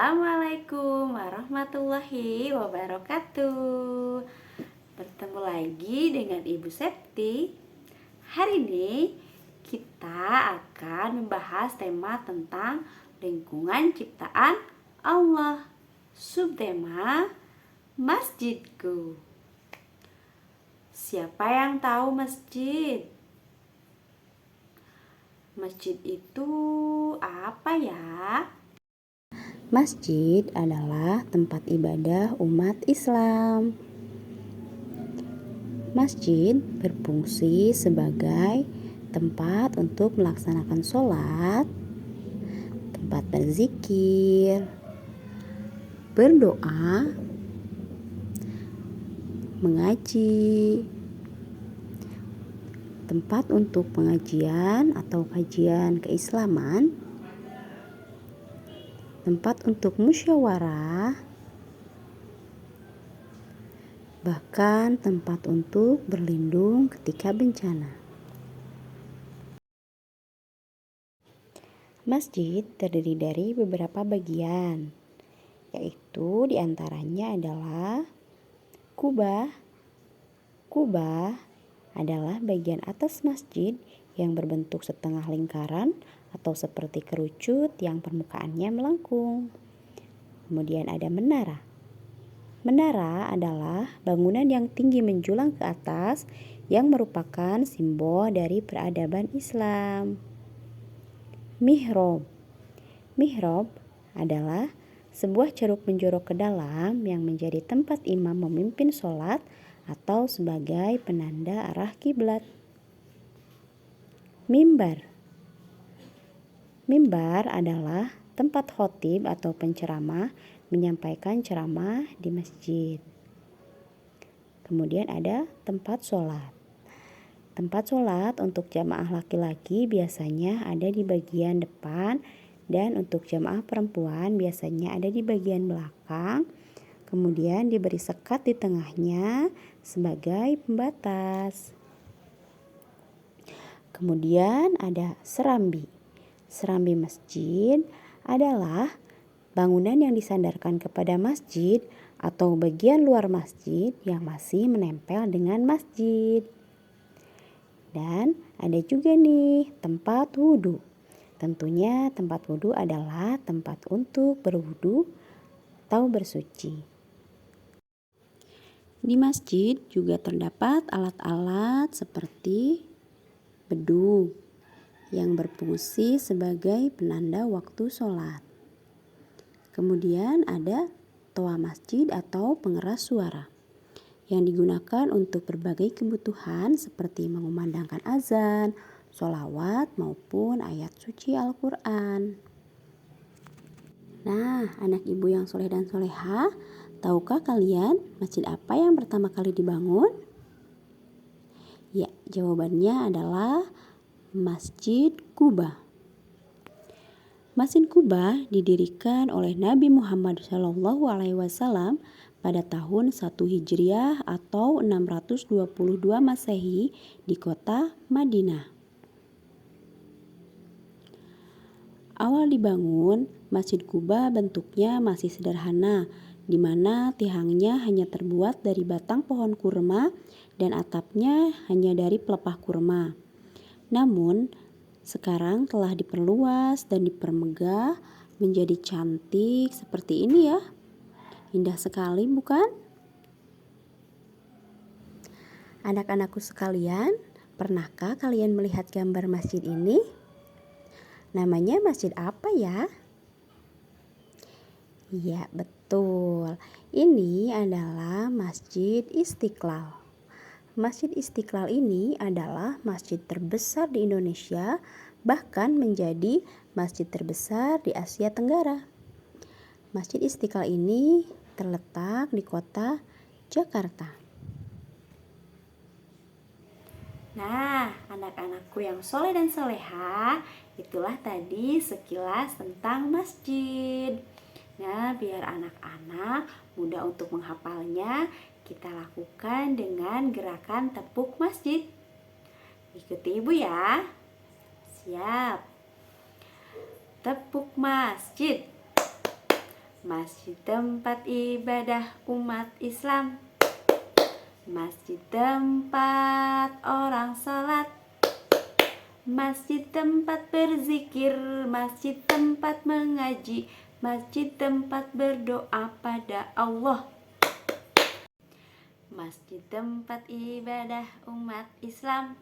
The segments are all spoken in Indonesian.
Assalamualaikum warahmatullahi wabarakatuh. Bertemu lagi dengan Ibu Septi. Hari ini kita akan membahas tema tentang lingkungan ciptaan Allah. Subtema Masjidku. Siapa yang tahu masjid? Masjid itu apa ya? Masjid adalah tempat ibadah umat Islam. Masjid berfungsi sebagai tempat untuk melaksanakan sholat, tempat berzikir, berdoa, mengaji, tempat untuk pengajian atau kajian keislaman, tempat untuk musyawarah, bahkan tempat untuk berlindung ketika bencana. Masjid terdiri dari beberapa bagian, yaitu diantaranya adalah kubah. Kubah adalah bagian atas masjid yang berbentuk setengah lingkaran atau seperti kerucut yang permukaannya melengkung. Kemudian ada menara. Menara adalah bangunan yang tinggi menjulang ke atas yang merupakan simbol dari peradaban Islam. Mihrab. Mihrab adalah sebuah ceruk menjorok ke dalam yang menjadi tempat imam memimpin sholat atau sebagai penanda arah kiblat. Mimbar. Mimbar adalah tempat khotib atau penceramah menyampaikan ceramah di masjid. Kemudian ada tempat sholat. Tempat sholat untuk jamaah laki-laki biasanya ada di bagian depan dan untuk jamaah perempuan biasanya ada di bagian belakang. Kemudian diberi sekat di tengahnya sebagai pembatas. Kemudian ada serambi. Serambi masjid adalah bangunan yang disandarkan kepada masjid atau bagian luar masjid yang masih menempel dengan masjid. Dan ada juga nih tempat wudhu. Tentunya tempat wudhu adalah tempat untuk berwudhu atau bersuci. Di masjid juga terdapat alat-alat seperti bedug yang berfungsi sebagai penanda waktu sholat. Kemudian ada toa masjid atau pengeras suara yang digunakan untuk berbagai kebutuhan seperti mengumandangkan azan, sholawat maupun ayat suci Al-Quran. Nah, anak ibu yang soleh dan soleha, tahukah kalian masjid apa yang pertama kali dibangun? Ya, jawabannya adalah Masjid Quba. Masjid Quba didirikan oleh Nabi Muhammad SAW pada tahun 1 Hijriah atau 622 Masehi di kota Madinah. Awal dibangun, Masjid Quba bentuknya masih sederhana, di mana tiangnya hanya terbuat dari batang pohon kurma dan atapnya hanya dari pelepah kurma. Namun, sekarang telah diperluas dan dipermegah menjadi cantik seperti ini ya. Indah sekali bukan? Anak-anakku sekalian, pernahkah kalian melihat gambar masjid ini? Namanya masjid apa ya? Ya, betul. Ini adalah Masjid Istiqlal. Masjid Istiqlal ini adalah masjid terbesar di Indonesia, bahkan menjadi masjid terbesar di Asia Tenggara. Masjid Istiqlal ini terletak di kota Jakarta. Nah, anak-anakku yang soleh dan soleha, itulah tadi sekilas tentang masjid. Nah, biar anak-anak mudah untuk menghafalnya, kita lakukan dengan gerakan tepuk masjid. Ikuti ibu ya. Siap. Tepuk masjid. Masjid tempat ibadah umat Islam. Masjid tempat orang salat. Masjid tempat berzikir. Masjid tempat mengaji. Masjid tempat berdoa pada Allah. Masjid tempat ibadah umat Islam.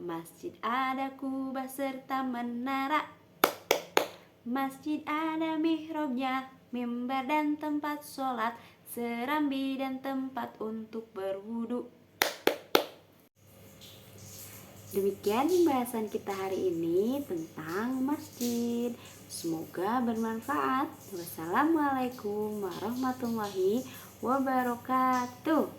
Masjid ada kubah serta menara. Masjid ada mihrabnya, mimbar dan tempat sholat, serambi dan tempat untuk berwudu. Demikian pembahasan kita hari ini tentang masjid. Semoga bermanfaat. Wassalamualaikum warahmatullahi wabarakatuh.